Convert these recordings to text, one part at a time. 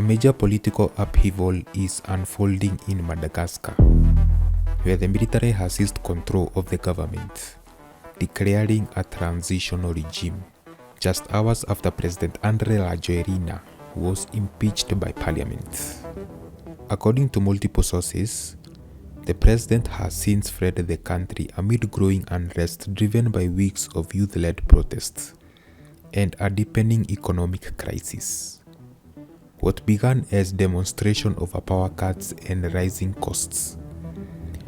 major political upheaval is unfolding in Madagascar, where the military has seized control of the government, declaring a transitional regime just hours after President Andry Rajoelina was impeached by parliament. According to multiple sources, the president has since fled the country amid growing unrest driven by weeks of youth-led protests and a deepening economic crisis. What began as demonstration over power cuts and rising costs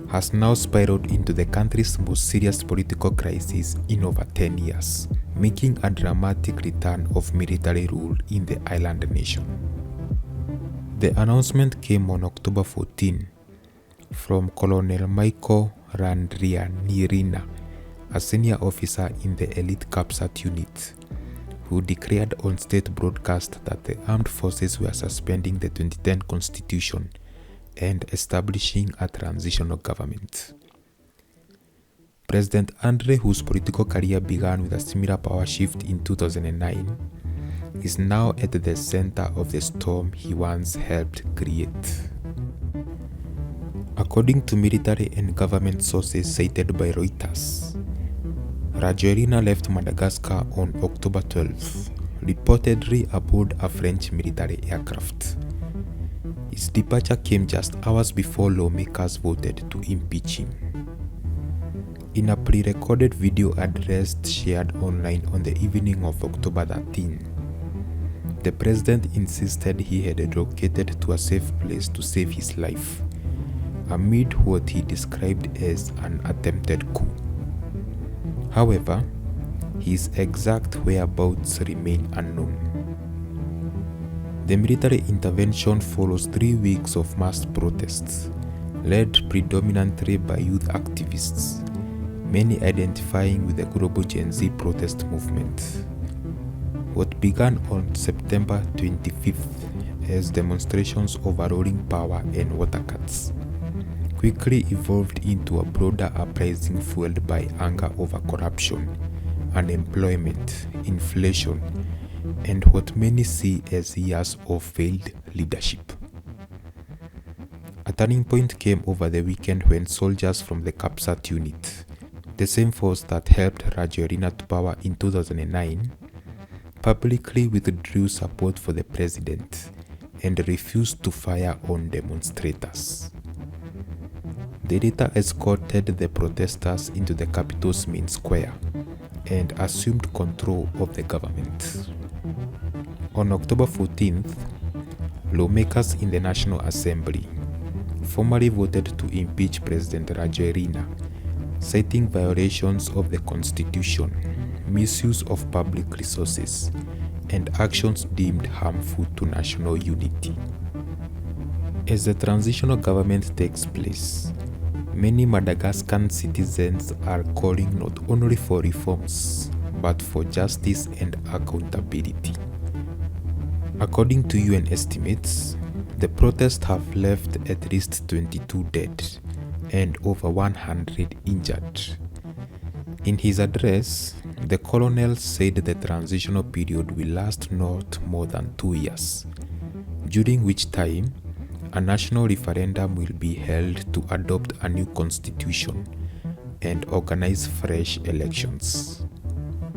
has now spiraled into the country's most serious political crisis in over 10 years, making a dramatic return of military rule in the island nation. The announcement came on October 14 from Colonel Michael Randrianirina, a senior officer in the elite CAPSAT unit, who declared on state broadcast that the armed forces were suspending the 2010 constitution and establishing a transitional government. President Andry, whose political career began with a similar power shift in 2009, is now at the center of the storm he once helped create. According to military and government sources cited by Reuters, Rajoelina left Madagascar on October 12, reportedly aboard a French military aircraft. His departure came just hours before lawmakers voted to impeach him. In a pre-recorded video address shared online on the evening of October 13, the president insisted he had relocated to a safe place to save his life, amid what he described as an attempted coup. However, his exact whereabouts remain unknown. The military intervention follows 3 weeks of mass protests, led predominantly by youth activists, many identifying with the global Gen Z protest movement. What began on September 25th as demonstrations over rolling power and water cuts quickly evolved into a broader uprising fueled by anger over corruption, unemployment, inflation, and what many see as years of failed leadership. A turning point came over the weekend when soldiers from the CAPSAT unit, the same force that helped Rajoelina to power in 2009, publicly withdrew support for the president and refused to fire on demonstrators. They later escorted the protesters into the capital's main square and assumed control of the government. On October 14th, lawmakers in the National Assembly formally voted to impeach President Rajoelina, citing violations of the Constitution, misuse of public resources, and actions deemed harmful to national unity. As the transitional government takes place, many Madagascan citizens are calling not only for reforms, but for justice and accountability. According to UN estimates, the protests have left at least 22 dead and over 100 injured. In his address, the colonel said the transitional period will last not more than 2 years, during which time a national referendum will be held to adopt a new constitution and organize fresh elections.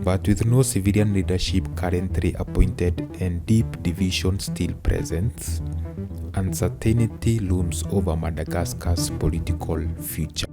But with no civilian leadership currently appointed and deep division still present, uncertainty looms over Madagascar's political future.